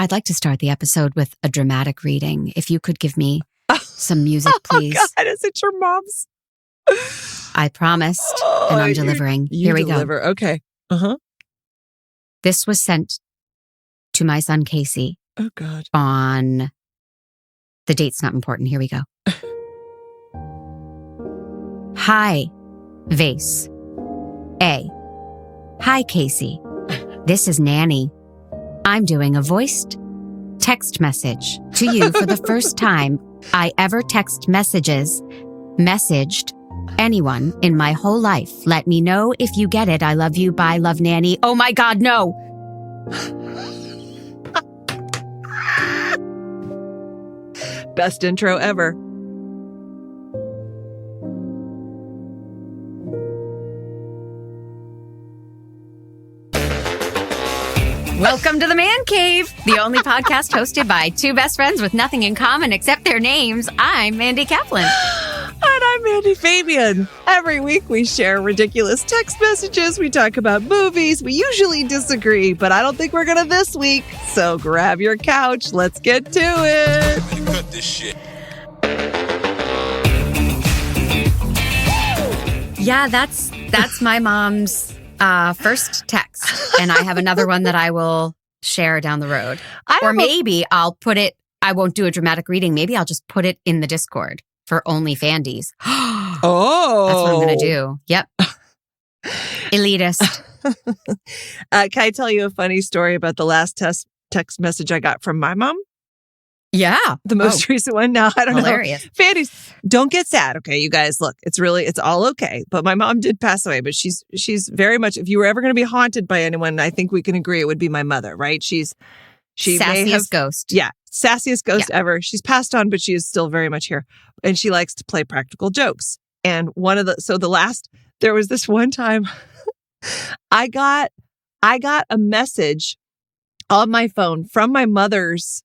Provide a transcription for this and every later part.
I'd like to start the episode with a dramatic reading. If you could give me some music, please. Oh, God, is it your mom's? I promised, and I'm delivering. Here we go. Okay. Uh-huh. This was sent to my son, Casey. Oh, God. On... The date's not important. Here we go. Hi, Vase. A. Hi, Casey. This is Nanny. I'm doing a voiced text message to you for the first time I ever messaged anyone in my whole life. Let me know if you get it. I love you. Bye. Love, Nanny. Oh my God, no. Best intro ever. Welcome to the Mandcave, the only podcast hosted by two best friends with nothing in common except their names. I'm Mandy Kaplan. And I'm Mandy Fabian. Every week we share ridiculous text messages. We talk about movies. We usually disagree, but I don't think we're going to this week. So grab your couch. Let's get to it. Cut this shit. Yeah, that's my mom's first text. And I have another one that I will share down the road. Or maybe I'll put it, I won't do a dramatic reading. Maybe I'll just put it in the Discord for only Fandys. Oh. That's what I'm going to do. Yep. Elitist. Can I tell you a funny story about the last text message I got from my mom? Yeah. The most recent one. Now, I don't Hilarious. know. Fandys, don't get sad. Okay, you guys, look, it's all okay. But my mom did pass away, but she's very much, if you were ever going to be haunted by anyone, I think we can agree it would be my mother, right? She sassiest ghost. Yeah. Sassiest ghost ever. She's passed on, but she is still very much here. And she likes to play practical jokes. And there was this one time I got a message on my phone from my mother's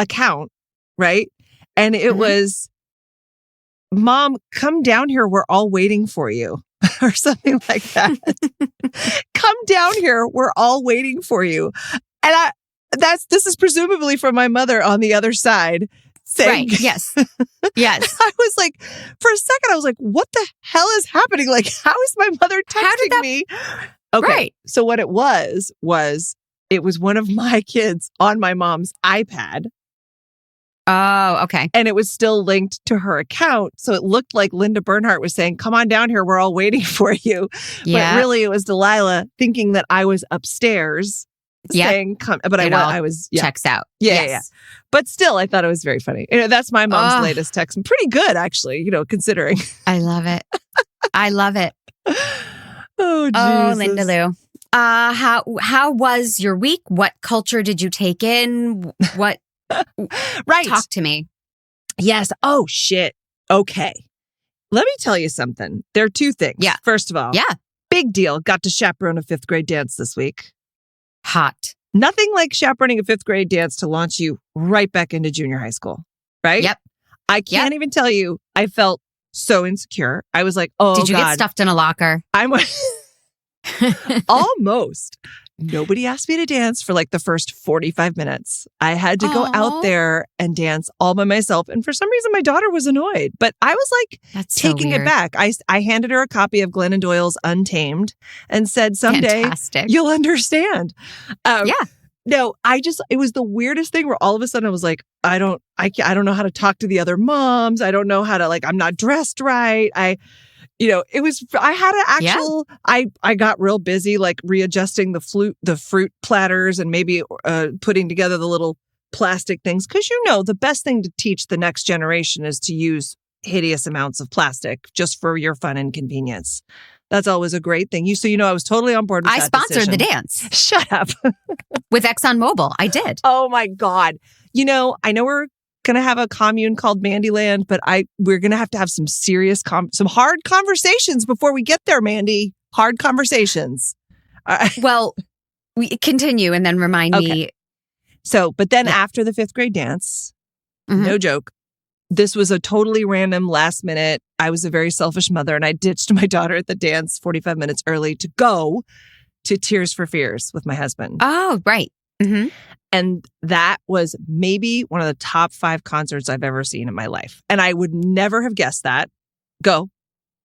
account, right? And it was, Mom, come down here. We're all waiting for you. Or something like that. Come down here. We're all waiting for you. And this is presumably from my mother on the other side saying, right. Yes. Yes. I was like, for a second, I was like, what the hell is happening? Like, how is my mother texting me? Okay. Right. So what it was it was one of my kids on my mom's iPad. Oh, okay. And it was still linked to her account. So it looked like Linda Bernhardt was saying, come on down here. We're all waiting for you. Yeah. But really, it was Delilah thinking that I was upstairs saying, come. But I was, checks out. Yeah, yes. yeah. But still, I thought it was very funny. That's my mom's latest text. And pretty good, actually, considering. I love it. I love it. Oh, Jesus. Oh, Linda Lou. How was your week? What culture did you take in? What? Right. Talk to me. Yes. Oh, shit. Okay. Let me tell you something. There are two things. Yeah. First of all. Yeah. Big deal. Got to chaperone a 5th grade dance this week. Hot. Nothing like chaperoning a 5th grade dance to launch you right back into junior high school. Right? Yep. I can't even tell you. I felt so insecure. I was like, oh, Did you God. get stuffed in a locker? Almost. Nobody asked me to dance for like the first 45 minutes. I had to go out there and dance all by myself. And for some reason, my daughter was annoyed. But I was like taking it back. I handed her a copy of Glennon Doyle's Untamed and said, someday you'll understand. Yeah. No, it was the weirdest thing where all of a sudden I was like, I don't know how to talk to the other moms. I don't know how to, I'm not dressed right. I had an actual, I got real busy, readjusting the fruit platters and maybe putting together the little plastic things. Cause the best thing to teach the next generation is to use hideous amounts of plastic just for your fun and convenience. That's always a great thing. I was totally on board with that I sponsored the dance. Shut up. With ExxonMobil. I did. Oh my God. I know we're going to have a commune called Mandyland, but we're going to have some serious, some hard conversations before we get there, Mandy. Hard conversations. Well, we continue and then remind me. So, but then after the 5th grade dance, no joke, this was a totally random last minute. I was a very selfish mother and I ditched my daughter at the dance 45 minutes early to go to Tears for Fears with my husband. Oh, right. Mm-hmm. And that was maybe one of the top 5 concerts I've ever seen in my life. And I would never have guessed that. Go.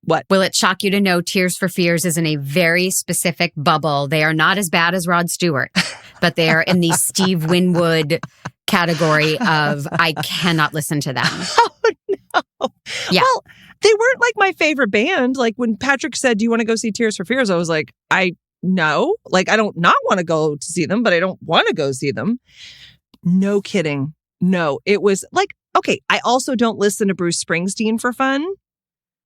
What? Will it shock you to know Tears for Fears is in a very specific bubble? They are not as bad as Rod Stewart, but they are in the Steve Winwood category of I cannot listen to them. Oh, no. Yeah. Well, they weren't like my favorite band. Like when Patrick said, do you want to go see Tears for Fears? I was like, no. Like, I don't not want to go to see them, but I don't want to go see them. No kidding. No, it was like, okay, I also don't listen to Bruce Springsteen for fun.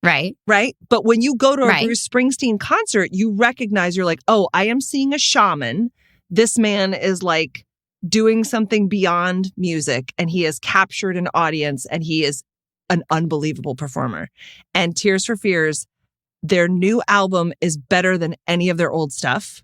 Right. Right. But when you go to a Bruce Springsteen concert, you recognize you're like, oh, I am seeing a shaman. This man is like doing something beyond music and he has captured an audience and he is an unbelievable performer. And Tears for Fears, their new album is better than any of their old stuff.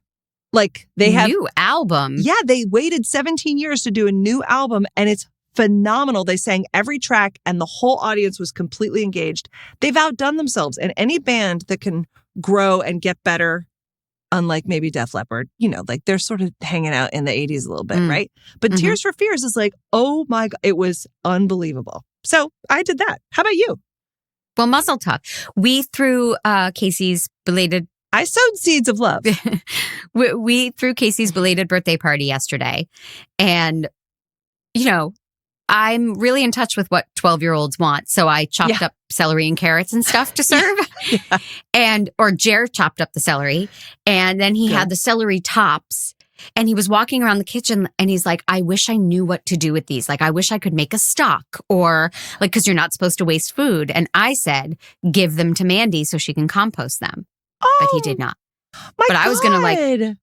Like they have new album. Yeah. They waited 17 years to do a new album and it's phenomenal. They sang every track and the whole audience was completely engaged. They've outdone themselves. And any band that can grow and get better, unlike maybe Def Leppard, like they're sort of hanging out in the 80s a little bit, right? But Tears for Fears is like, oh my God, it was unbelievable. So I did that. How about you? Well, Muzzle Talk. We threw Casey's belated... I sowed seeds of love. we threw Casey's belated birthday party yesterday. And, I'm really in touch with what 12-year-olds want. So I chopped up celery and carrots and stuff to serve. Or Jer chopped up the celery. And then he had the celery tops. And he was walking around the kitchen and he's like, I wish I knew what to do with these. Like, I wish I could make a stock or like, because you're not supposed to waste food. And I said, give them to Mandy so she can compost them. Oh, but he did not. But I was going to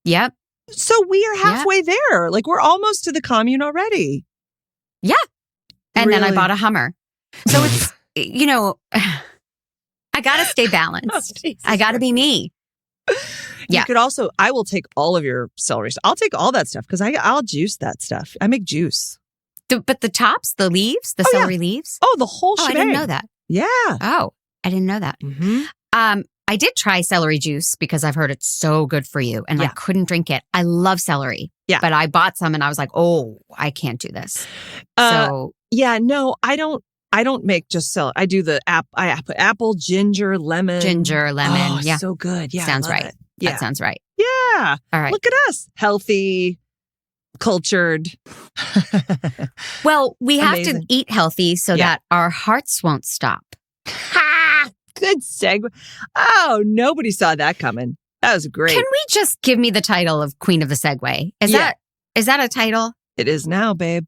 yep. So we are halfway there. Like we're almost to the commune already. Yeah. And then I bought a Hummer. So it's, I got to stay balanced. I got to be me. You could also, I will take all of your celery. I'll take all that stuff because I'll juice that stuff. I make juice. But the tops, the leaves, the celery leaves? Oh, the whole shebang. I didn't know that. Yeah. Oh, I didn't know that. I did try celery juice because I've heard it's so good for you and I couldn't drink it. I love celery. Yeah. But I bought some and I was like, oh, I can't do this. No, I don't make just celery. I do the I put apple, ginger, lemon. Oh, yeah. So good. Yeah. Sounds right. It. Yeah. That sounds right. Yeah. All right. Look at us. Healthy, cultured. Well, we have to eat healthy so that our hearts won't stop. Ha! Good segue. Oh, nobody saw that coming. That was great. Can we just give me the title of Queen of the Segway? Is that a title? It is now, babe.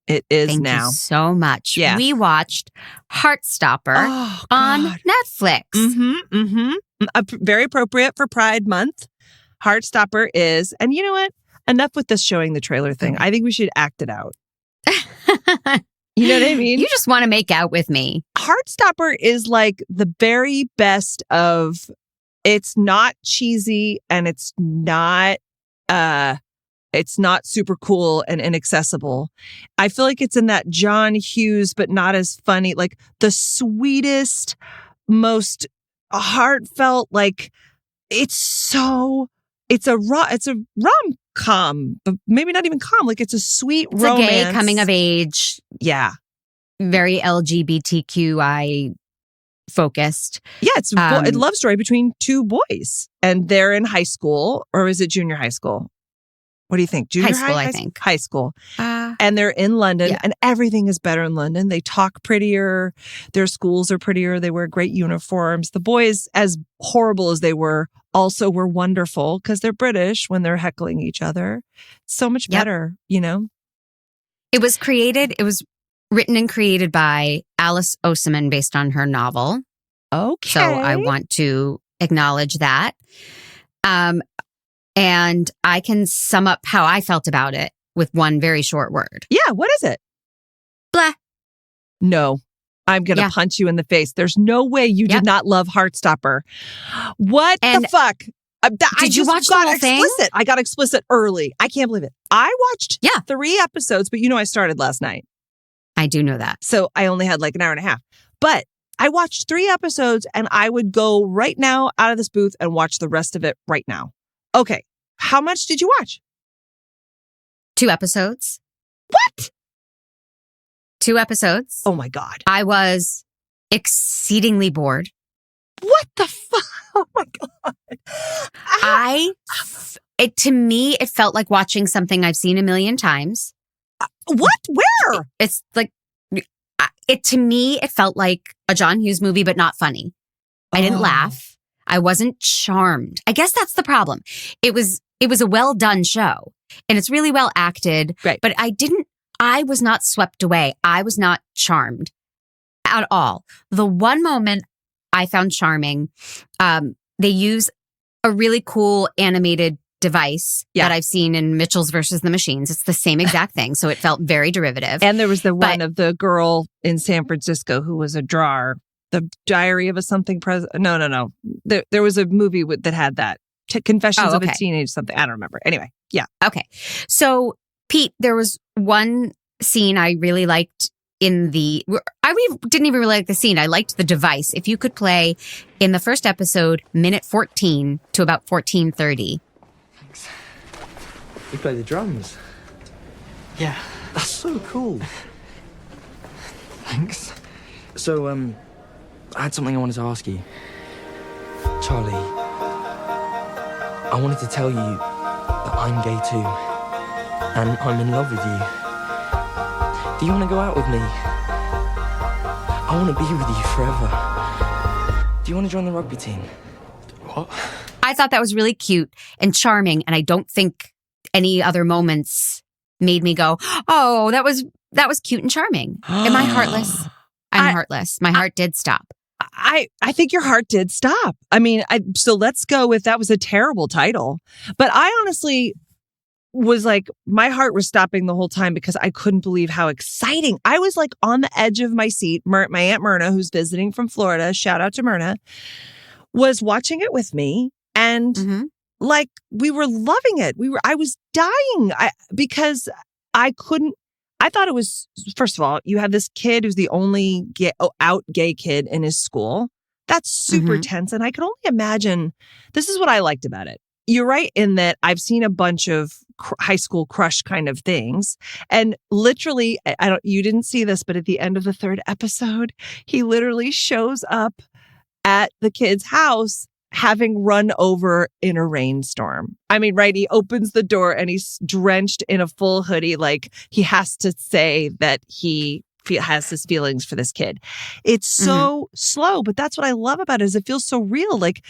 It is now. Thank you so much. Yeah. We watched Heartstopper on Netflix. Very appropriate for Pride Month. Heartstopper is, and you know what? Enough with this showing the trailer thing. I think we should act it out. You know what I mean? You just want to make out with me. Heartstopper is like the very best of, it's not cheesy and it's not super cool and inaccessible. I feel like it's in that John Hughes, but not as funny, like the sweetest, most heartfelt, like it's a rom-com, but maybe not even com. Like it's a sweet romance. It's a gay coming of age. Yeah. Very LGBTQI focused. Yeah, it's a love story between two boys. And they're in high school, or is it junior high school? What do you think? Junior high school, I think. High school. And they're in London and everything is better in London. They talk prettier. Their schools are prettier. They wear great uniforms. The boys, as horrible as they were, also were wonderful because they're British when they're heckling each other. So much better, you know? It was written and created by Alice Oseman based on her novel. Okay. So I want to acknowledge that. And I can sum up how I felt about it with one very short word. Yeah, what is it? Blah. No, I'm going to punch you in the face. There's no way you did not love Heartstopper. What the fuck? Did you watch the whole thing? I got explicit early. I can't believe it. I watched 3 episodes, but I started last night. I do know that. So I only had like an hour and a half. But I watched 3 episodes and I would go right now out of this booth and watch the rest of it right now. Okay. How much did you watch? 2 episodes. What? 2 episodes. Oh my God. I was exceedingly bored. What the fuck? Oh my God. To me, it felt like watching something I've seen a million times. What? Where? It's like, to me, it felt like a John Hughes movie, but not funny. I didn't laugh. I wasn't charmed. I guess that's the problem. It was a well done show and it's really well acted, right. But I was not swept away. I was not charmed at all. The one moment I found charming, they use a really cool animated device that I've seen in Mitchell's versus the Machines. It's the same exact thing. So it felt very derivative. And there was the one of the girl in San Francisco who was a drawer, the Diary of a Something President. No. There was a movie that had that. Confessions of a Teenage something. I don't remember. Anyway. Yeah. Okay. So Pete, there was one scene I really liked I didn't even really like the scene. I liked the device. If you could play in the first episode, minute 14 to about 14:30. Thanks. You play the drums? Yeah. That's so cool. Thanks. So, I had something I wanted to ask you. Charlie, I wanted to tell you that I'm gay too. And I'm in love with you. Do you want to go out with me? I want to be with you forever. Do you want to join the rugby team? What? I thought that was really cute and charming, and I don't think any other moments made me go, "Oh, that was cute and charming." Am I heartless? I'm heartless. My heart did stop. I think your heart did stop. I mean, so let's go with that was a terrible title. But I honestly was like, my heart was stopping the whole time because I couldn't believe how exciting. I was like on the edge of my seat. My Aunt Myrna, who's visiting from Florida, shout out to Myrna, was watching it with me. And like, we were loving it. I was dying because I thought it was, first of all, you have this kid who's the only out gay kid in his school. That's super tense. And I could only imagine, this is what I liked about it. You're right in that I've seen a bunch of high school crush kind of things. And literally, you didn't see this, but at the end of the 3rd episode, he literally shows up at the kid's house having run over in a rainstorm. I mean, right? He opens the door and he's drenched in a full hoodie. Like he has to say that he has his feelings for this kid. It's so slow, but that's what I love about it is it feels so real. Like,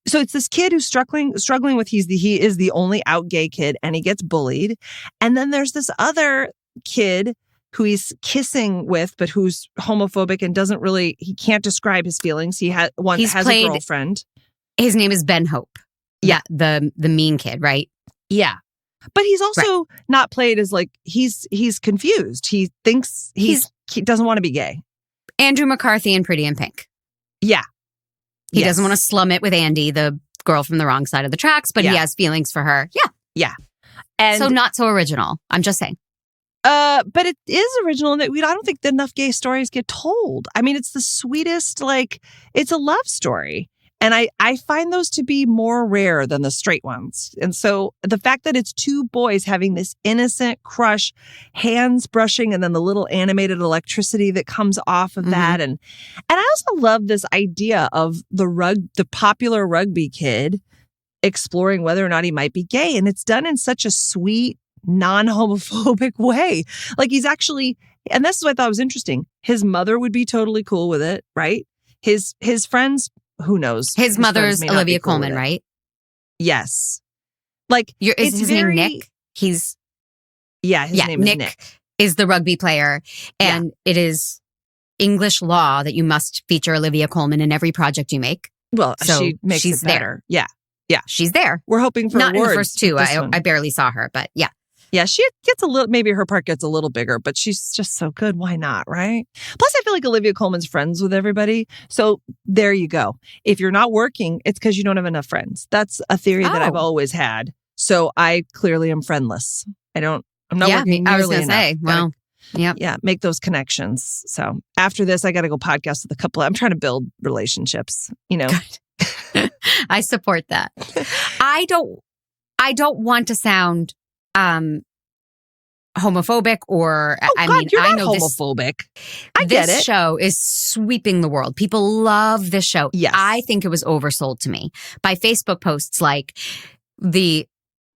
so it's this kid who's struggling with he is the only out gay kid and he gets bullied. And then there's this other kid who he's kissing with, but who's homophobic and he can't describe his feelings. He has a girlfriend. His name is Ben Hope. Yeah. The mean kid, right? Yeah. But he's also not played as like, he's confused. He thinks he doesn't want to be gay. Andrew McCarthy in Pretty in Pink. Yeah. He doesn't want to slum it with Andy, the girl from the wrong side of the tracks, but he has feelings for her. Yeah. Yeah. And so not so original. I'm just saying. But it is original in that I don't think enough gay stories get told. I mean, it's the sweetest, like, it's a love story. And I find those to be more rare than the straight ones. And so the fact that it's 2 boys having this innocent crush, hands brushing, and then the little animated electricity that comes off of that. And I also love this idea of the popular rugby kid exploring whether or not he might be gay. And it's done in such a sweet, non-homophobic way. Like he's actually, and this is what I thought was interesting. His mother would be totally cool with it, right? His friends, who knows? His mother's Olivia Colman, right? Yes. Like, is his name Nick? His name is Nick. Is the rugby player. And it is English law that you must feature Olivia Colman in every project you make. Well, so she makes it better. Yeah. Yeah. She's there. We're hoping for not awards in the first 2. I barely saw her, but yeah. Yeah, she gets a little, maybe her part gets a little bigger, but she's just so good. Why not, right? Plus, I feel like Olivia Colman's friends with everybody. So there you go. If you're not working, it's because you don't have enough friends. That's a theory that I've always had. So I clearly am friendless. I'm not working nearly I was going to enough. say, well, yeah, make those connections. So after this, I got to go podcast with a couple. I'm trying to build relationships, I support that. I don't want to sound homophobic or you're not I know homophobic. I get it. This show is sweeping the world. People love this show. Yes. I think it was oversold to me by Facebook posts like the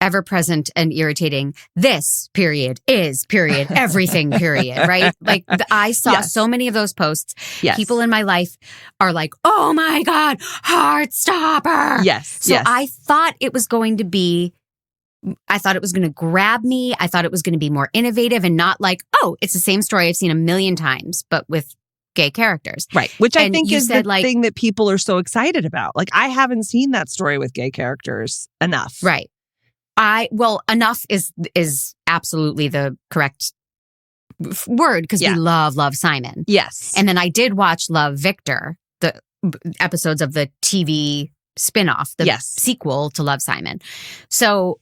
ever-present and irritating this period is period everything period, right? Like I saw so many of those posts. Yes. People in my life are like, oh my God, Heartstopper. Yes. So I thought it was going to grab me. I thought it was going to be more innovative and not like, oh, it's the same story I've seen a million times, but with gay characters. Right. Which I think is the thing that people are so excited about. Like, I haven't seen that story with gay characters enough. Right. Enough is absolutely the correct word because we love Simon. Yes. And then I did watch Love Victor, the episodes of the TV spinoff, the sequel to Love Simon. So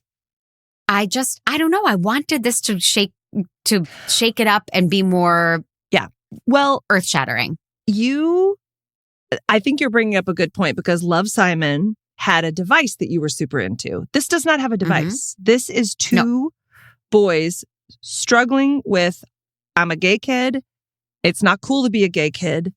I don't know. I wanted this to shake it up and be more earth-shattering. I think you're bringing up a good point because Love Simon had a device that you were super into. This does not have a device. Mm-hmm. This is two boys struggling with, I'm a gay kid. It's not cool to be a gay kid.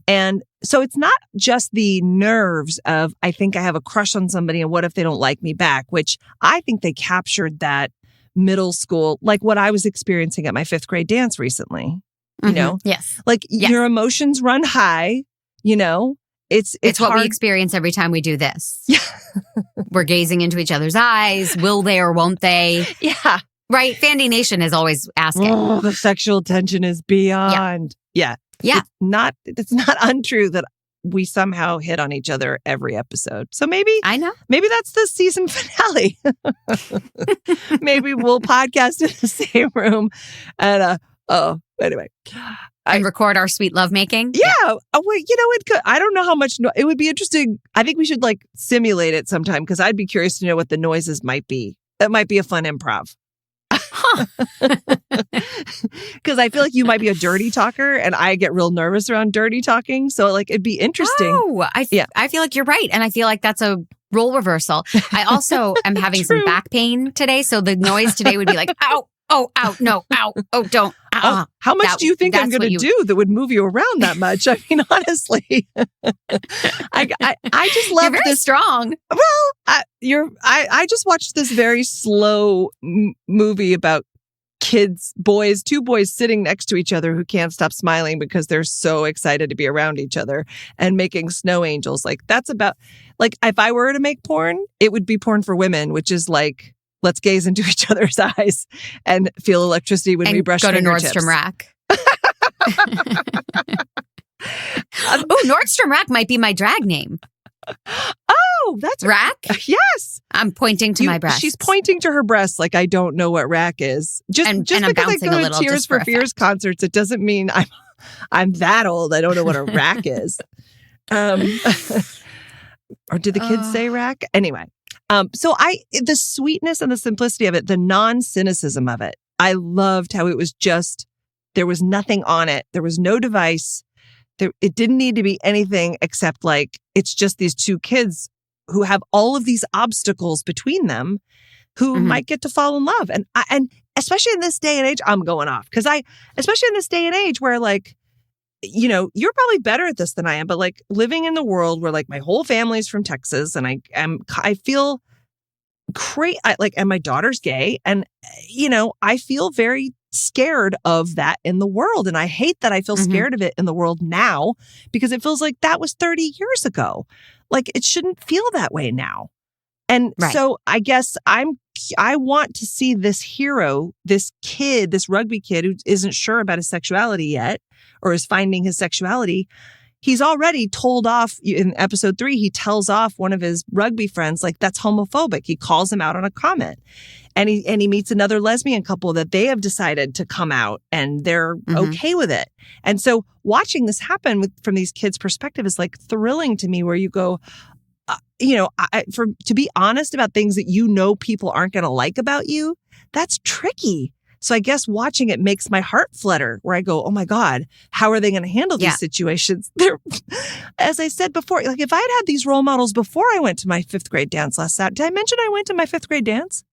And so it's not just the nerves of, I think I have a crush on somebody and what if they don't like me back, which I think they captured that middle school, like what I was experiencing at my 5th grade dance recently. You know? Yes. Like your emotions run high, you know? It's what hard. We experience every time we do this. Yeah. We're gazing into each other's eyes. Will they or won't they? Yeah. Right? Fandy Nation is always asking. Oh, the sexual tension is beyond. Yeah. Yeah. It's not untrue that we somehow hit on each other every episode. So maybe that's the season finale. Maybe we'll podcast in the same room and anyway. And record our sweet lovemaking? Yeah. Well, it could. I don't know how much. It would be interesting. I think we should simulate it sometime because I'd be curious to know what the noises might be. That might be a fun improv. Because I feel like you might be a dirty talker and I get real nervous around dirty talking. So it'd be interesting. Oh, I feel like you're right. And I feel like that's a role reversal. I also am having some back pain today. So the noise today would be like, ow. Oh, ow, no, ow, oh, don't. How much do you think I'm going to do that would move you around that much? I mean, honestly, I just love You're very strong. Well, I just watched this very slow movie about two boys sitting next to each other who can't stop smiling because they're so excited to be around each other and making snow angels. That's about, if I were to make porn, it would be porn for women, which is let's gaze into each other's eyes and feel electricity when we brush fingertips. Go to Nordstrom Rack. Nordstrom Rack might be my drag name. Oh, that's Rack? Yes. I'm pointing to my breasts. She's pointing to her breasts like I don't know what Rack is. Just because I go to Tears for Fears concerts, it doesn't mean I'm that old. I don't know what a rack is. Or did the kids say rack? Anyway. So the sweetness and the simplicity of it, the non-cynicism of it, I loved how it was just, there was nothing on it. There was no device. It didn't need to be anything except it's just these two kids who have all of these obstacles between them who might get to fall in love. And especially in this day and age, I'm going off because especially in this day and age where you're probably better at this than I am, but living in the world where my whole family's from Texas and I feel crazy, and my daughter's gay and, I feel very scared of that in the world. And I hate that I feel scared of it in the world now because it feels like that was 30 years ago. It shouldn't feel that way now. And so I guess I want to see this hero, this kid, this rugby kid who isn't sure about his sexuality yet or is finding his sexuality. He's already told off in episode 3. He tells off one of his rugby friends, that's homophobic. He calls him out on a comment and he meets another lesbian couple that they have decided to come out and they're okay with it. And so watching this happen from these kids' perspective is thrilling to me where you go, to be honest about things that people aren't going to like about you, that's tricky. So I guess watching it makes my heart flutter where I go, oh my God, how are they going to handle these situations? As I said before, if I had these role models before I went to my 5th grade dance last Saturday, did I mention I went to my 5th grade dance?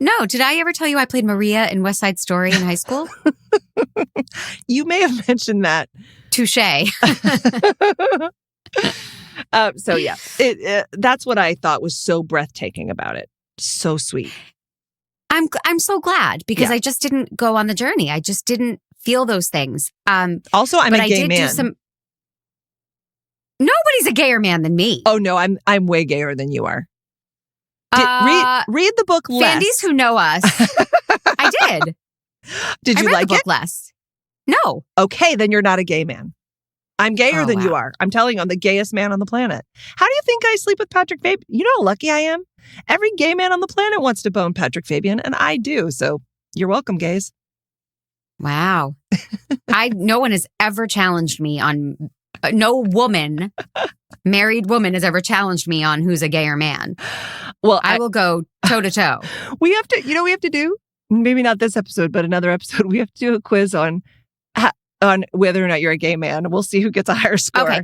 No, did I ever tell you I played Maria in West Side Story in high school? You may have mentioned that. Touche. So yeah, that's what I thought was so breathtaking about it. So sweet. I'm so glad because Yeah. I just didn't go on the journey. I just didn't feel those things. Also, I'm but a I gay did man. do some. Nobody's a gayer man than me. Oh no, I'm way gayer than you are. Read the book less. Mandys who know us. I did. Did you I read like the book it? less? No. Okay, then you're not a gay man. I'm gayer Oh, than you wow. are. I'm telling you, I'm the gayest man on the planet. How do you think I sleep with Patrick Fabian? You know how lucky I am? Every gay man on the planet wants to bone Patrick Fabian, and I do. So you're welcome, gays. Wow. No one has ever challenged me on. No woman, married woman, has ever challenged me on who's a gayer man. Well, I will go toe to toe. we have to, we have to do, maybe not this episode, but another episode, we have to do a quiz on whether or not you're a gay man. We'll see who gets a higher score. Okay,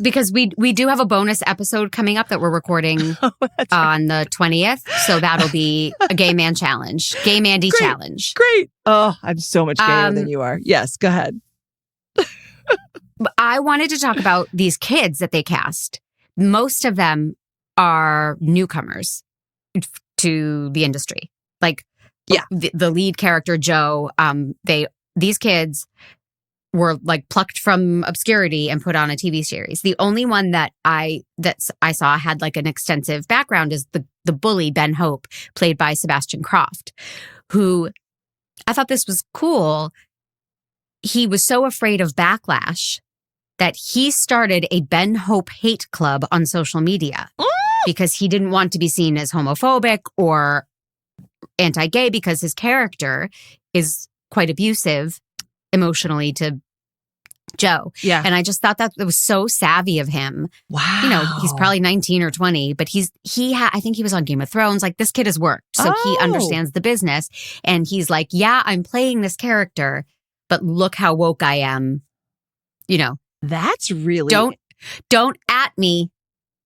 because we do have a bonus episode coming up that we're recording on the 20th. So that'll be a gay man challenge, gay Mandy challenge. Great. Oh, I'm so much gayer than you are. Yes, go ahead. I wanted to talk about these kids that they cast. Most of them are newcomers to the industry. Like, the lead character, Joe, these kids were like plucked from obscurity and put on a TV series. The only one that I saw had like an extensive background is the bully, Ben Hope, played by Sebastian Croft, who I thought this was cool. He was so afraid of backlash that he started a Ben Hope hate club on social media because he didn't want to be seen as homophobic or anti-gay because his character is quite abusive emotionally to Joe. Yeah. And I just thought that was so savvy of him. Wow. You know, he's probably 19 or 20, but I think he was on Game of Thrones. Like, this kid has worked. So he understands the business. And he's like, yeah, I'm playing this character, but look how woke I am. You know, that's really... Don't at me.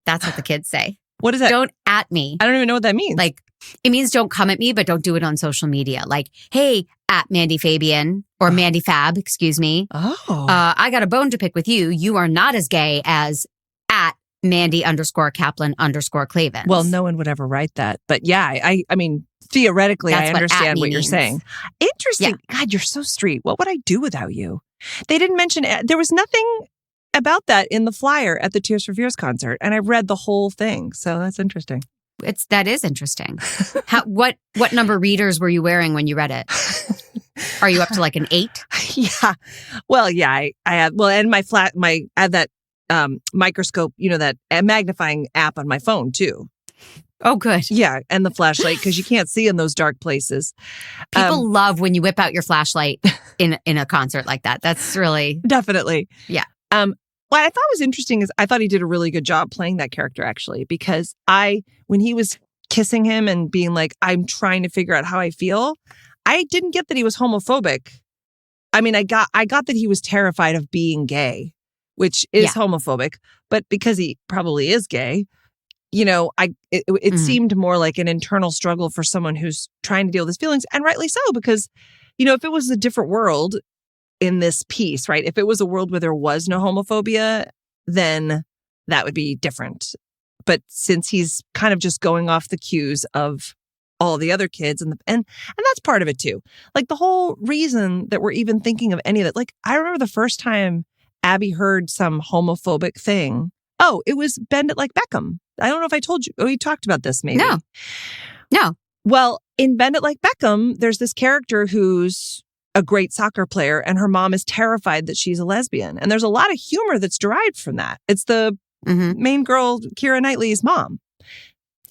That's what the kids say. What is that? Don't at me. I don't even know what that means. Like, it means don't come at me, but don't do it on social media. Like, hey, at Mandy Fabian or Mandy Fab, excuse me. Oh. I got a bone to pick with you. You are not as gay as at Mandy_Kaplan_Clavens. Well, no one would ever write that. But yeah, I mean, theoretically, I understand what you're saying. Interesting. Yeah. God, you're so street. What would I do without you? They didn't mention, there was nothing about that in the flyer at the Tears for Fears concert. And I read the whole thing. So that's interesting. That is interesting. What number readers were you wearing when you read it? Are you up to like an 8? Yeah. Well, yeah, I have, well, and I have that microscope, that magnifying app on my phone too. Oh, good. Yeah. And the flashlight, because you can't see in those dark places. People love when you whip out your flashlight in a concert like that. That's really... Definitely. Yeah. What I thought was interesting is I thought he did a really good job playing that character, actually, because when he was kissing him and being like, I'm trying to figure out how I feel, I didn't get that he was homophobic. I mean, I got that he was terrified of being gay, which is homophobic, but because he probably is gay, it seemed more like an internal struggle for someone who's trying to deal with his feelings, and rightly so, because, if it was a different world in this piece, right? If it was a world where there was no homophobia, then that would be different. But since he's kind of just going off the cues of all the other kids and that's part of it too. Like, the whole reason that we're even thinking of any of that, like, I remember the first time Abby heard some homophobic thing. Oh, it was Bend It Like Beckham. I don't know if I told you. Oh, we talked about this maybe. No. Well, in Bend It Like Beckham, there's this character who's a great soccer player, and her mom is terrified that she's a lesbian. And there's a lot of humor that's derived from that. It's the main girl, Keira Knightley's mom.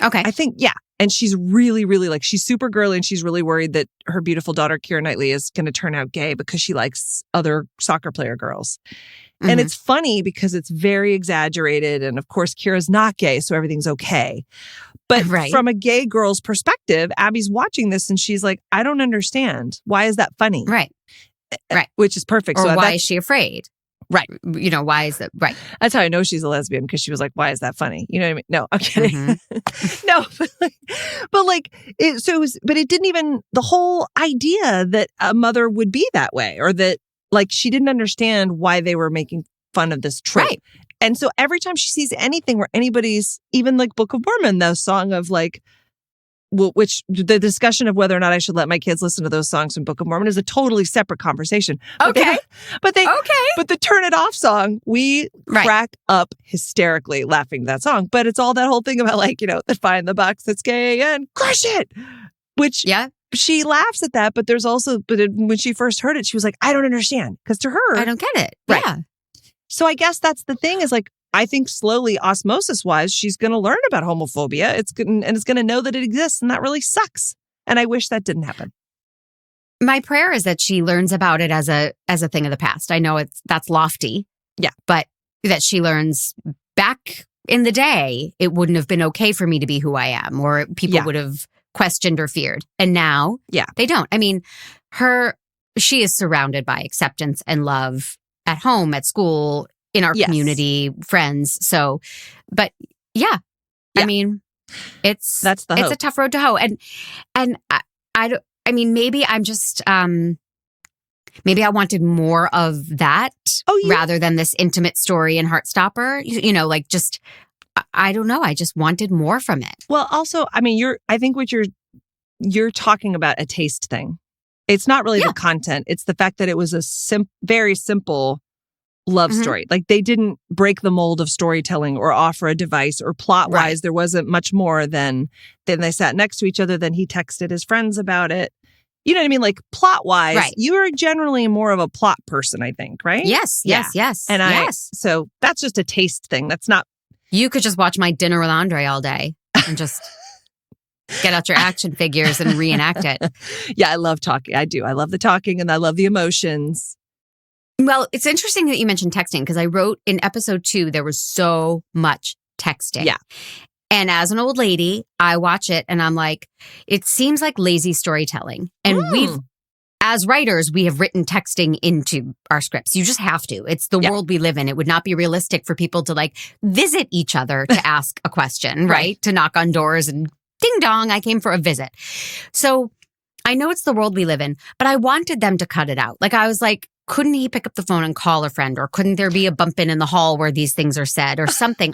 Okay. I think, yeah. And she's really, really she's super girly, and she's really worried that her beautiful daughter, Keira Knightley, is going to turn out gay because she likes other soccer player girls. Mm-hmm. And it's funny because it's very exaggerated. And of course, Keira's not gay, so everything's okay. But from a gay girl's perspective, Abby's watching this and she's like, I don't understand. Why is that funny? Right. Which is perfect. Or why is she afraid? Right. You know, why is that? Right. That's how I know she's a lesbian, because she was like, why is that funny? You know what I mean? No, I'm kidding. Mm-hmm. No, but it didn't even, the whole idea that a mother would be that way, or that like she didn't understand why they were making fun of this trait. Right. And so every time she sees anything where anybody's, even like Book of Mormon, the song of like, which the discussion of whether or not I should let my kids listen to those songs from Book of Mormon is a totally separate conversation. Okay. But the Turn It Off song, we crack up hysterically laughing at that song. But it's all that whole thing about like, you know, find the box that's gay and crush it. Which she laughs at that, but there's also, when she first heard it, she was like, I don't understand. Because to her, I don't get it. Right. Yeah. So I guess that's the thing, is like, I think slowly, osmosis-wise, she's going to learn about homophobia. It's going to know that it exists, and that really sucks. And I wish that didn't happen. My prayer is that she learns about it as a thing of the past. I know that's lofty. Yeah. But that she learns back in the day, it wouldn't have been okay for me to be who I am, or people would have questioned or feared. And now they don't. I mean, she is surrounded by acceptance and love at home, at school, in our community, friends. So, but I mean, it's a tough road to hoe. And I mean, maybe I'm just, maybe I wanted more of that rather than this intimate story in Heartstopper, you know, like just, I don't know. I just wanted more from it. Well, also, I mean, I think what you're talking about a taste thing. It's not really the content. It's the fact that it was a very simple love story. Like they didn't break the mold of storytelling or offer a device, or plot wise, there wasn't much more than they sat next to each other. Then he texted his friends about it. You know what I mean? Like plot wise, you are generally more of a plot person, I think, right? Yes. And so that's just a taste thing. That's not. You could just watch My Dinner with Andre all day and just get out your action figures and reenact it. Yeah, I love talking. I do. I love the talking, and I love the emotions. Well, it's interesting that you mentioned texting, because I wrote in episode 2, there was so much texting. Yeah. And as an old lady, I watch it and I'm like, it seems like lazy storytelling. And as writers, we have written texting into our scripts. You just have to. It's the world we live in. It would not be realistic for people to like visit each other to ask a question, right? To knock on doors and ding dong, I came for a visit. So I know it's the world we live in, but I wanted them to cut it out. Like I was like, couldn't he pick up the phone and call a friend? Or couldn't there be a bump in the hall where these things are said or something?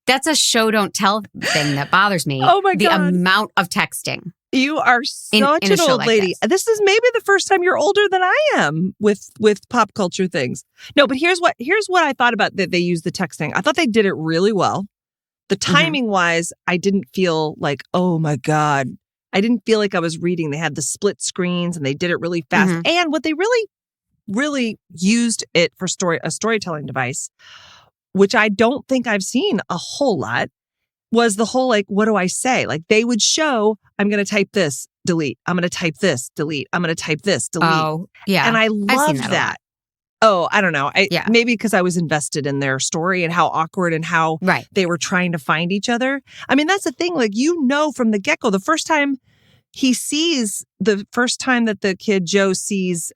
That's a show don't tell thing that bothers me. Oh my God. The amount of texting. You are such an old lady. This is maybe the first time you're older than I am with pop culture things. No, but here's what I thought about that they used the texting. I thought they did it really well. The timing wise, I didn't feel like, oh my God. I didn't feel like I was reading. They had the split screens and they did it really fast. And what they really, really used it for a storytelling device, which I don't think I've seen a whole lot, was the whole like, what do I say? Like they would show, I'm going to type this, delete. I'm going to type this, delete. I'm going to type this, delete. Oh, yeah. And I loved that. Oh, I don't know. Maybe because I was invested in their story and how awkward and how they were trying to find each other. I mean, that's the thing. Like, you know, from the get-go, the first time that the kid Joe sees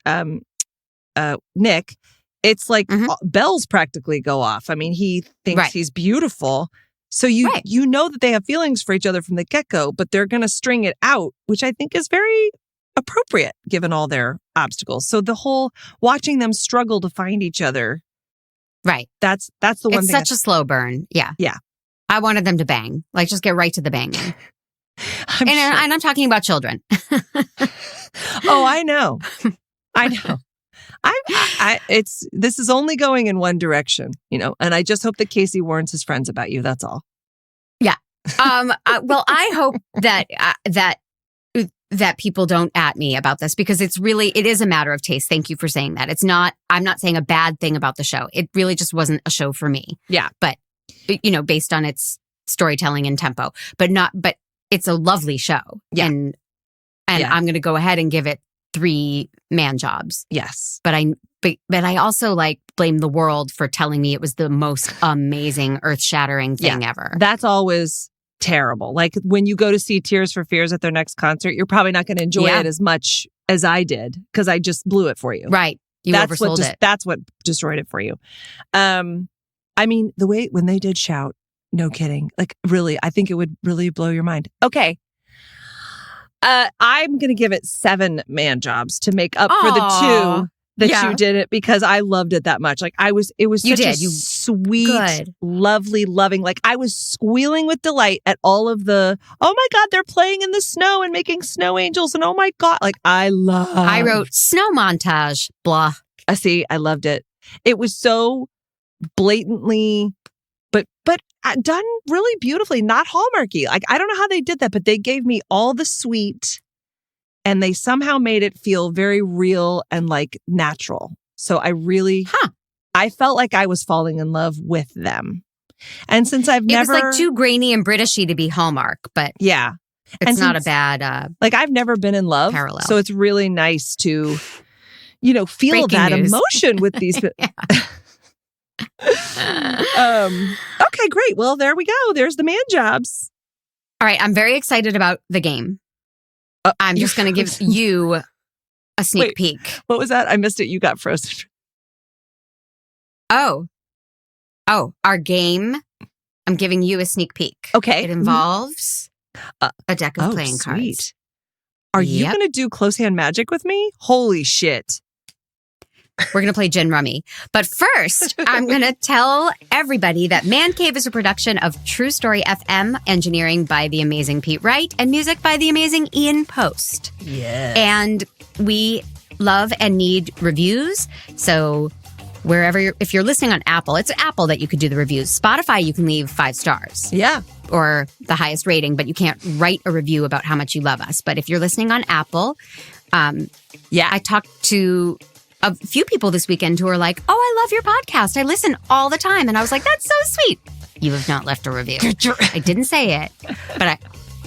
Nick, it's like bells practically go off. I mean, he thinks he's beautiful. So you know that they have feelings for each other from the get-go, but they're going to string it out, which I think is very appropriate given all their obstacles. So the whole watching them struggle to find each other. Right. That's the one thing. It's such a slow burn. Yeah. Yeah. I wanted them to bang. Like just get right to the banging. And I'm talking about children. Oh, I know. I know. This is only going in one direction, you know, and I just hope that Casey warns his friends about you. That's all. Yeah. Well, I hope that people don't at me about this, because it is a matter of taste. Thank you for saying that. I'm not saying a bad thing about the show. It really just wasn't a show for me. Yeah. But, you know, based on its storytelling and tempo, but it's a lovely show. Yeah. And I'm going to go ahead and give it 3 man jobs. Yes. But I also like blame the world for telling me it was the most amazing, earth-shattering thing ever. That's always terrible. Like when you go to see Tears for Fears at their next concert, you're probably not going to enjoy it as much as I did because I just blew it for you. Right. You oversold it. That's what destroyed it for you. I mean, the way when they did shout, no kidding. Like, really, I think it would really blow your mind. Okay. I'm going to give it 7 man jobs to make up for the 2 that you did it because I loved it that much. Like, it was such a sweet, lovely, loving. Like, I was squealing with delight at all of the, oh my God, they're playing in the snow and making snow angels. And oh my God, like, I wrote snow montage, blah. See, I loved it. It was so blatantly, but done really beautifully, not Hallmarky. Like, I don't know how they did that, but they gave me all the sweet and they somehow made it feel very real and like natural. So I really, I felt like I was falling in love with them. And since It was like too grainy and Britishy to be Hallmark, but yeah, it's not a bad like I've never been in love. Parallel. So it's really nice to, feel Breaking that news. emotion with these. Okay, great. Well, there we go. There's the man jobs. All right. I'm very excited about the game. I'm just going to give you a sneak peek. What was that? I missed it. You got frozen. Oh, our game. I'm giving you a sneak peek. Okay. It involves a deck of playing cards. Are you going to do close hand magic with me? Holy shit. We're going to play Gin Rummy. But first, I'm going to tell everybody that Mandcave is a production of True Story FM, engineering by the amazing Pete Wright, and music by the amazing Ian Post. Yeah. And we love and need reviews. So if you're listening on Apple, it's Apple that you could do the reviews. Spotify, you can leave 5 stars. Yeah. Or the highest rating, but you can't write a review about how much you love us. But if you're listening on Apple, I talked to a few people this weekend who are like, oh, I love your podcast. I listen all the time. And I was like, that's so sweet. You have not left a review. I didn't say it, but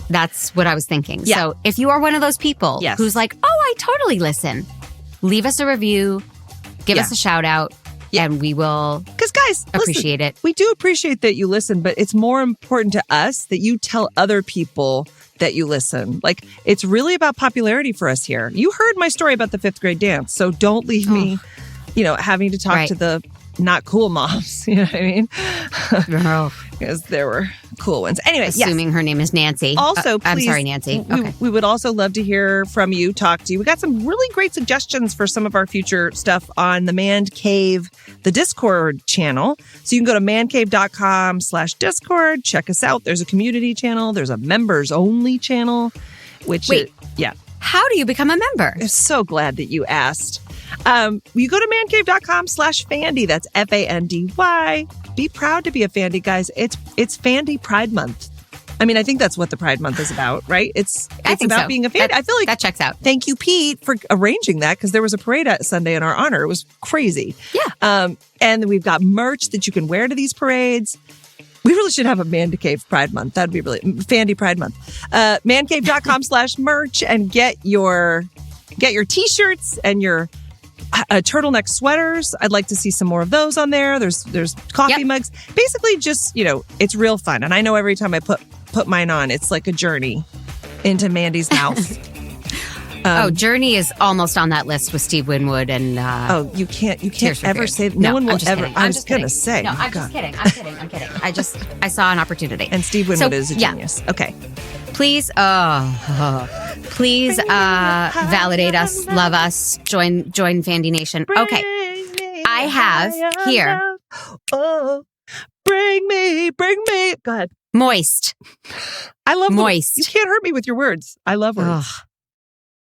that's what I was thinking. Yeah. So if you are one of those people who's like, oh, I totally listen, leave us a review, give us a shout out, and we will appreciate it. We do appreciate that you listen, but it's more important to us that you tell other people that you listen. Like, it's really about popularity for us here. You heard my story about the 5th grade dance, so don't leave me, having to talk to the not cool moms. You know what I mean? Because there were cool ones. Anyway, assuming her name is Nancy. Also, please, I'm sorry, Nancy. We would also love to hear from you, talk to you. We got some really great suggestions for some of our future stuff on the Mandcave, the Discord channel. So you can go to mandcave.com/Discord. Check us out. There's a community channel. There's a members only channel, How do you become a member? I'm so glad that you asked. You go to mandcave.com/Fandy. That's FANDY. Be proud to be a Fandy, guys. It's Fandy Pride Month. I mean, I think that's what the Pride Month is about, right? It's about being a Fandy. I feel like that checks out. Thank you, Pete, for arranging that, because there was a parade Sunday in our honor. It was crazy. Yeah. And we've got merch that you can wear to these parades. We really should have a Mandcave Pride Month. That'd be really Fandy Pride Month. Mandcave.com/merch and get your t-shirts and your turtleneck sweaters. I'd like to see some more of those on there. There's coffee mugs. Basically, just it's real fun. And I know every time I put mine on, it's like a journey into Mandy's mouth. Journey is almost on that list with Steve Winwood and. You can't ever say. No one will ever. Kidding. I was going to say. No, I'm just kidding. I'm kidding. I saw an opportunity. And Steve Winwood is a genius. Okay. Please, validate us, love us, join Fandy Nation. Okay, I have here. Bring me. Go ahead. Moist. I love moist. You can't hurt me with your words. I love words.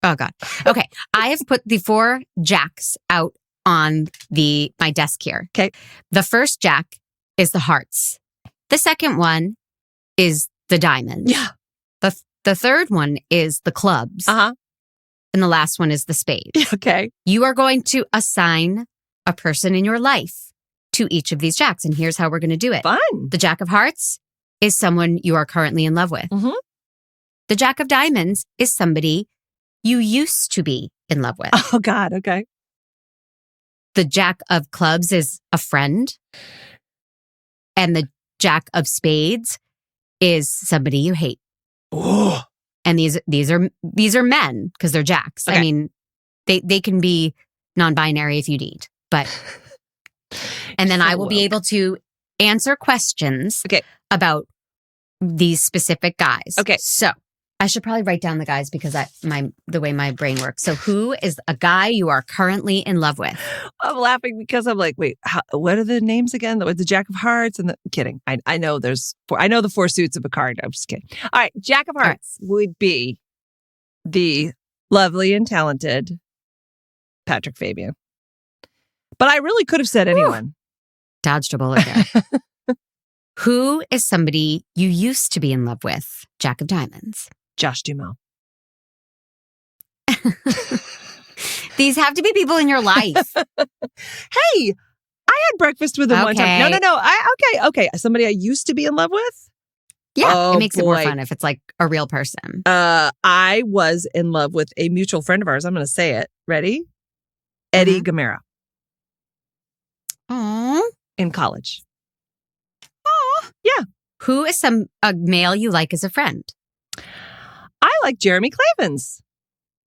Oh God. Okay, I have put the 4 jacks out on my desk here. Okay. The first jack is the hearts. The second one is the diamonds. Yeah. The third one is the clubs. Uh-huh. And the last one is the spades. Okay. You are going to assign a person in your life to each of these jacks. And here's how we're going to do it. Fun. The Jack of Hearts is someone you are currently in love with. Mm-hmm. The Jack of Diamonds is somebody you used to be in love with. Oh, God. Okay. The Jack of Clubs is a friend. And the Jack of Spades is somebody you hate. Oh. And these are men because they're jacks. Okay. I mean, they can be non-binary if you need. But, and then I will be able to answer questions about these specific guys. Okay. So I should probably write down the guys because the way my brain works. So who is a guy you are currently in love with? I'm laughing because I'm like, wait, what are the names again? The Jack of Hearts and kidding. I know I know the 4 suits of a card. I'm just kidding. All right. Jack of Hearts would be the lovely and talented Patrick Fabian. But I really could have said anyone. Dodged a bullet there. Who is somebody you used to be in love with? Jack of Diamonds. Josh Duhamel. These have to be people in your life. Hey, I had breakfast with him one time. No. Okay. Somebody I used to be in love with? Yeah, it makes it more fun if it's like a real person. I was in love with a mutual friend of ours. I'm going to say it. Ready? Eddie Gamera. Aww. In college. Aww. Yeah. Who is a male you like as a friend? I like Jeremy Clavens.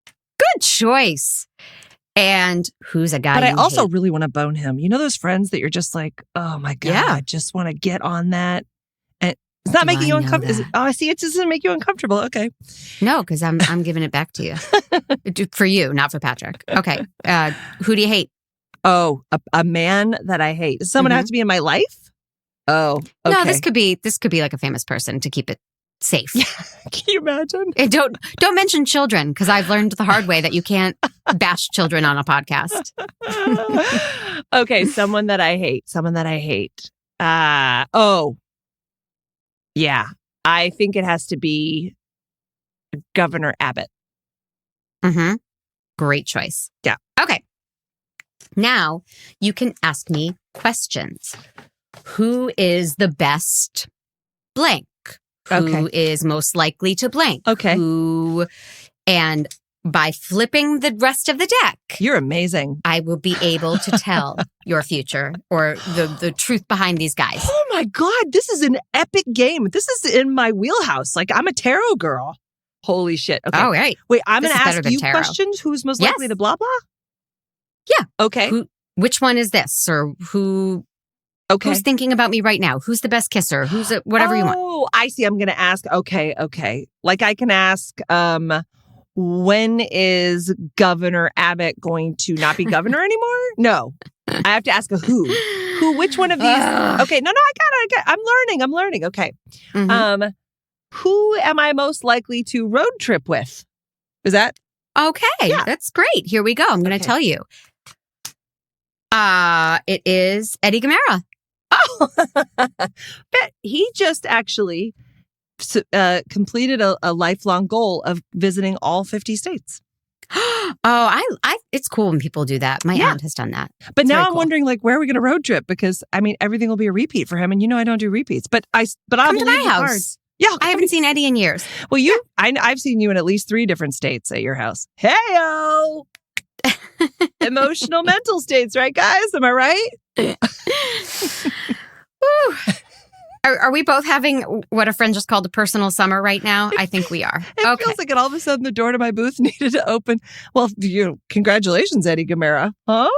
Good choice. And who's a guy But I also hate? really want to bone him. You know those friends that you're just like, oh my God, I just want to get on that. And it's not making you uncomfortable. Oh, I see. It doesn't make you uncomfortable. Okay. No, because I'm giving it back to you. For you, not for Patrick. Okay. Who do you hate? Oh, a man that I hate. Does someone have to be in my life? Oh, okay. No, this could be like a famous person to keep it safe. Yeah. Can you imagine? And don't mention children because I've learned the hard way that you can't bash children on a podcast. Okay, someone that I hate. Yeah. I think it has to be Governor Abbott. Mm-hmm. Great choice. Yeah. Okay. Now you can ask me questions. Who is the best blank? Who is most likely to blank? Okay. And by flipping the rest of the deck, you're amazing. I will be able to tell your future or the truth behind these guys. Oh my God, this is an epic game. This is in my wheelhouse. Like I'm a tarot girl. Holy shit. Okay. Oh, right. Wait, I'm going to ask you questions. Who's most likely to blah, blah? Yeah. Okay. Which one is this? Or who... Okay. Who's thinking about me right now? Who's the best kisser? Who's whatever you want. Oh, I see. I'm going to ask. Okay. Like I can ask, when is Governor Abbott going to not be governor anymore? No. I have to ask a who. Which one of these? Okay. No, I got it. I'm learning. Okay. Mm-hmm. Who am I most likely to road trip with? Is that? Okay. Yeah. That's great. Here we go. I'm going to tell you. It is Eddie Gamera. Oh, but he just actually completed a lifelong goal of visiting all 50 states. It's cool when people do that. My aunt has done that. But now I'm wondering, like, where are we going to road trip? Because I mean, everything will be a repeat for him, and I don't do repeats. But I'll come to my house. Yeah, I haven't seen Eddie in years. Well, I've seen you in at least 3 different states at your house. Hey-o! Emotional mental states, right, guys? Am I right? Are we both having what a friend just called a personal summer right now? I think we are. It feels like all of a sudden the door to my booth needed to open. Well, congratulations, Eddie Gamera. Huh?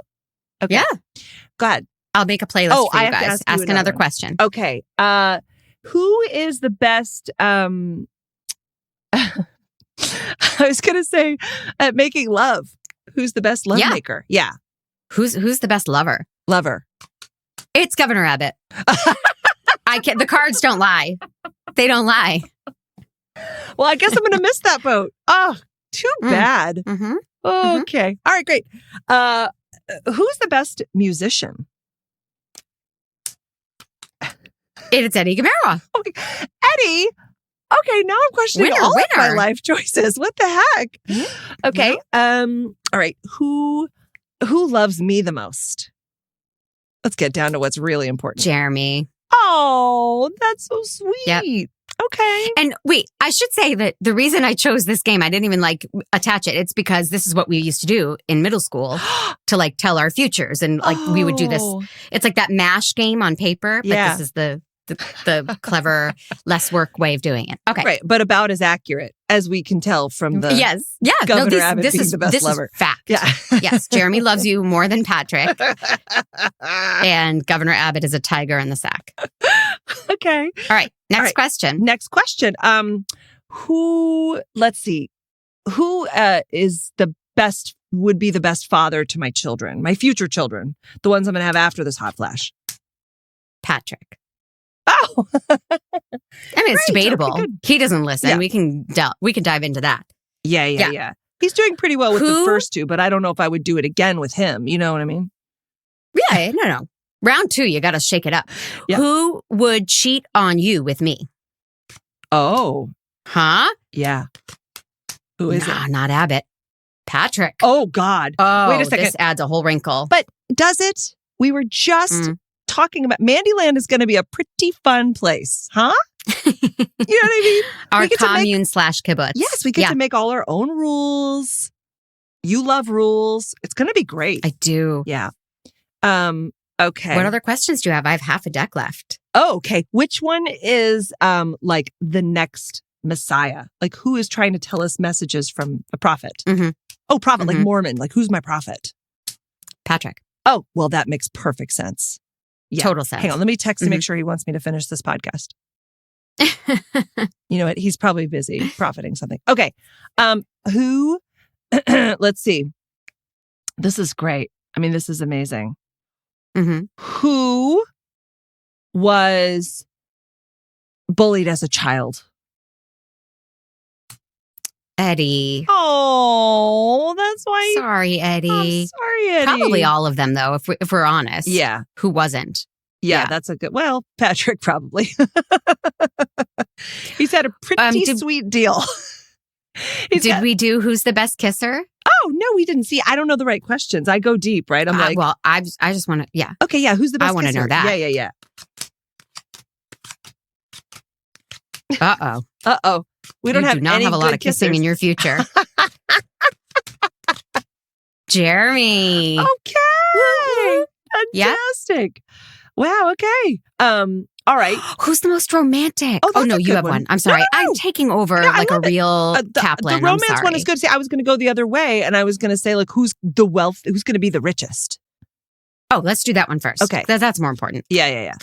Okay. Yeah. Go ahead. I'll make a playlist for you guys. Ask another question. Okay. Who is the best... I was going to say at making love. Who's the best love maker? Yeah. Who's the best lover? Lover. It's Governor Abbott. The cards don't lie. They don't lie. Well, I guess I'm going to miss that boat. Oh, too bad. Mm-hmm. Okay. All right, great. Who's the best musician? It's Eddie Gamera. Okay. Eddie? Okay, now I'm questioning all of my life choices. What the heck? Mm-hmm. Okay. All right. Who loves me the most? Let's get down to what's really important. Jeremy. Oh, that's so sweet. Yep. Okay. And wait, I should say that the reason I chose this game, I didn't even attach it. It's because this is what we used to do in middle school to tell our futures. And we would do this. It's like that MASH game on paper, but this is the the clever, less work way of doing it. Okay. Right. But about as accurate as we can tell from the Yes. Yeah. Governor Abbott being the best this lover. is fact. Yeah. Yes. Jeremy loves you more than Patrick. And Governor Abbott is a tiger in the sack. Okay. All right. Next All right. question. Next question. Let's see. Who would be the best father to my children, my future children, the ones I'm going to have after this hot flash? Patrick. Oh, I mean, it's Great. debatable. Okay, good. He doesn't listen. Yeah. We can dive into that. Yeah. He's doing pretty well with the first two, but I don't know if I would do it again with him. You know what I mean? Yeah, no. Round 2, you got to shake it up. Yeah. Who would cheat on you with me? Oh, Huh? yeah. Who is it? Not Abbott. Patrick. Oh, God. Oh, wait a second. This adds a whole wrinkle. But does it? We were just talking about Mandyland is going to be a pretty fun place, huh? You know what I mean? Our commune slash kibbutz. Yes, we get to make all our own rules. You love rules. It's going to be great. I do. Yeah. Okay. What other questions do you have? I have half a deck left. Oh, okay. Which one is like the next Messiah? Like who is trying to tell us messages from a prophet? Mm-hmm. Oh, prophet, like Mormon. Like who's my prophet? Patrick. Oh, well, that makes perfect sense. Yeah. Total sense. Hang on, let me text to make sure he wants me to finish this podcast. You know what? He's probably busy profiting something. Okay. Who, let's see. This is great. I mean, this is amazing. Mm-hmm. Who was bullied as a child? Eddie. Oh, that's why. Sorry, Eddie. I'm sorry, Eddie. Probably all of them, though, if we're honest. Yeah. Who wasn't? Yeah, that's a good. Well, Patrick probably. He's had a pretty sweet deal. Did we do who's the best kisser? Oh no, we didn't. See, I don't know the right questions. I go deep, right? I'm like, well, I just want to. Yeah. Okay, yeah. Who's the best? I want to know that. Yeah. Uh-oh. We don't do not have a lot of kissing in your future. Jeremy. Okay. Fantastic. Wow. Okay. All right. Who's the most romantic? Oh, no, you have one. I'm sorry. No. I'm taking over like a real Kaplan. The romance one is good. See, I was going to go the other way, and I was going to say, like, who's going to be the richest? Oh, let's do that one first. Okay. That's more important. Yeah.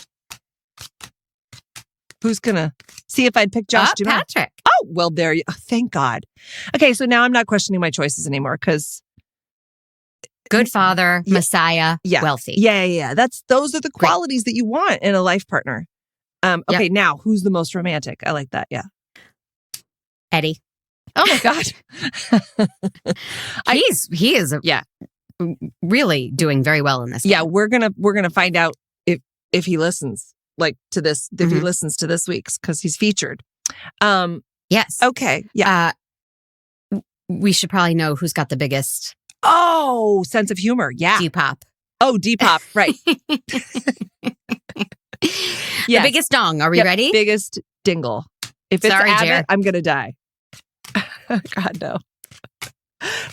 Who's going to see if I'd pick Josh Dumas? Patrick. Oh, well, there you thank God. Okay, so now I'm not questioning my choices anymore because good father, Messiah, wealthy. Yeah. Those are the qualities that you want in a life partner. Okay, now who's the most romantic? I like that. Yeah. Eddie. Oh my God. He is really doing very well in this. Yeah, we're gonna find out if he listens to this, if he listens to this week's, because he's featured. Yes. Okay. Yeah. We should probably know who's got the biggest sense of humor. Yeah. Depop. Oh, Depop. Right. The biggest dong. Are we ready? Biggest dingle. If it's Sorry, Abbott, Jer. I'm going to die. God, no.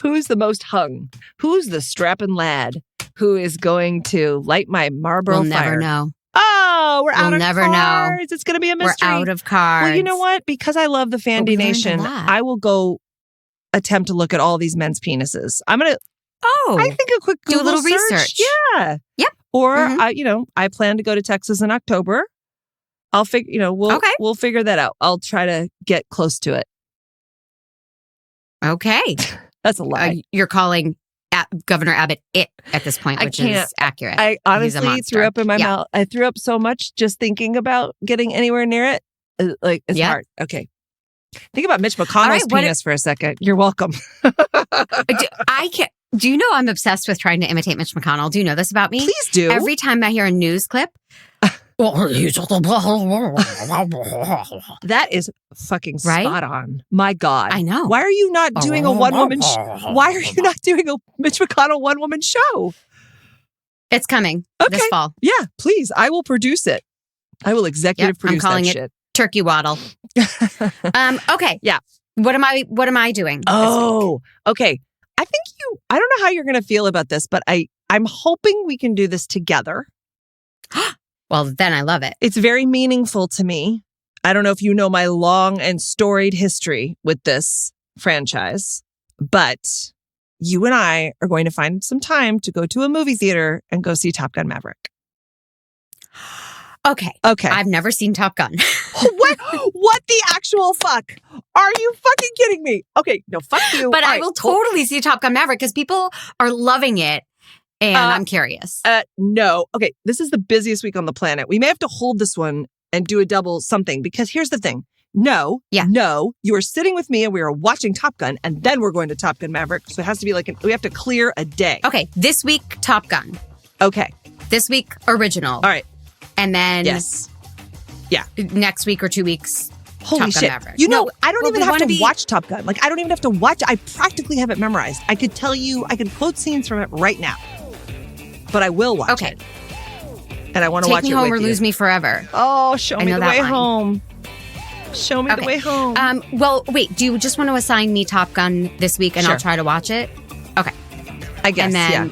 Who's the most hung? Who's the strapping lad who is going to light my Marlboro We'll fire? never know. Oh, we're out of never cards. know. It's going to be a mystery. We're out of cards. Well, you know what? Because I love the Fandy Nation, I will go attempt to look at all these men's penises. I'm going to, I think a quick Google do a little search. research. Yeah. Yep. Or, I plan to go to Texas in October. I'll figure, we'll figure that out. I'll try to get close to it. Okay. That's a lie. You're calling Governor Abbott it at this point, which is accurate. I honestly threw up in my mouth. I threw up so much just thinking about getting anywhere near it. It's hard. Okay. Think about Mitch McConnell's penis for a second. You're welcome. Do you know I'm obsessed with trying to imitate Mitch McConnell? Do you know this about me? Please do. Every time I hear a news clip. That is fucking spot on. My God. I know. Why are you not doing a one-woman Why are you not doing a Mitch McConnell one-woman show? It's coming this fall. Yeah, please. I will produce it. I will executive produce I'm calling that it shit. Turkey Waddle. Okay. Yeah. What am I doing? Oh, okay. I don't know how you're going to feel about this, but I'm hoping we can do this together. Well, then I love it. It's very meaningful to me. I don't know if you know my long and storied history with this franchise, but you and I are going to find some time to go to a movie theater and go see Top Gun Maverick. Okay. I've never seen Top Gun. What the actual fuck? Are you fucking kidding me? Okay, no, fuck you. But I will totally see Top Gun Maverick because people are loving it. And I'm curious. No. Okay, this is the busiest week on the planet. We may have to hold this one and do a double something because here's the thing. No, you are sitting with me and we are watching Top Gun and then we're going to Top Gun Maverick. So it has to be we have to clear a day. Okay, this week, Top Gun. Okay. This week, original. All right. And then yes. Yeah. Next week or 2 weeks, Holy Top shit. Gun Maverick. I don't even have to watch Top Gun. I don't even have to watch. I practically have it memorized. I could tell you, I can quote scenes from it right now. But I will watch it. And I want to watch it with you. Take me home or lose me forever. Oh, show me the way home. Show me the way home. Well, wait. Do you just want to assign me Top Gun this week and I'll try to watch it? Okay. I guess, and then,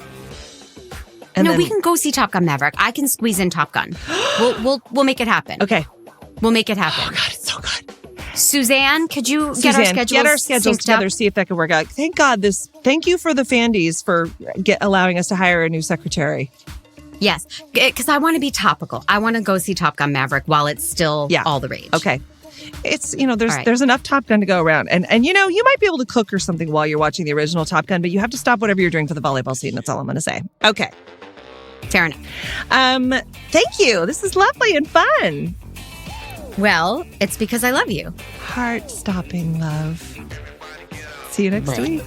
yeah. We can go see Top Gun Maverick. I can squeeze in Top Gun. We'll make it happen. Okay. We'll make it happen. Oh, God, it's so good. Suzanne, could you get our schedules together, see if that could work out. Thank you for the Mandys for allowing us to hire a new secretary. Yes, because I want to be topical. I want to go see Top Gun Maverick while it's still all the rage. Okay. It's, there's enough Top Gun to go around. And you might be able to cook or something while you're watching the original Top Gun, but you have to stop whatever you're doing for the volleyball scene. That's all I'm going to say. Okay. Fair enough. Thank you. This is lovely and fun. Well, it's because I love you. Heart-stopping love. See you next week.